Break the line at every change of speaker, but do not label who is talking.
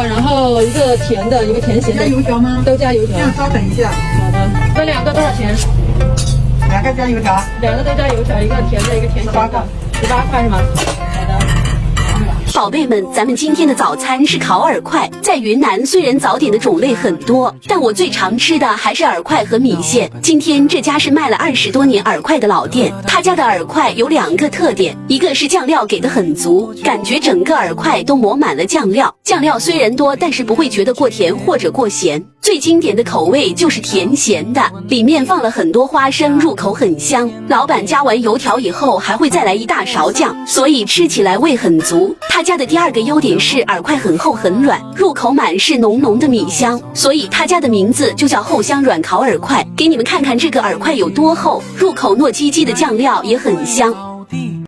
然后一个甜的，一个甜咸的。
加油条吗？
都加油条。
那稍等一下。
好的。这2个多少钱
2个加油条。
2个都加油条，一个甜的，一个甜咸的。18块是吗？好的。
宝贝们，咱们今天的早餐是烤饵块。在云南，虽然早点的种类很多，但我最常吃的还是饵块和米线。今天这家是卖了20多年饵块的老店，他家的饵块有2个特点，一个是酱料给的很足，感觉整个饵块都抹满了酱料。酱料虽然多，但是不会觉得过甜或者过咸。最经典的口味就是甜咸的，里面放了很多花生，入口很香。老板加完油条以后，还会再来一大勺酱，所以吃起来味很足。他家的第2个优点是饵块很厚很软，入口满是浓浓的米香，所以他家的名字就叫厚香软烤饵块。给你们看看这个饵块有多厚，入口糯叽叽的酱料也很香。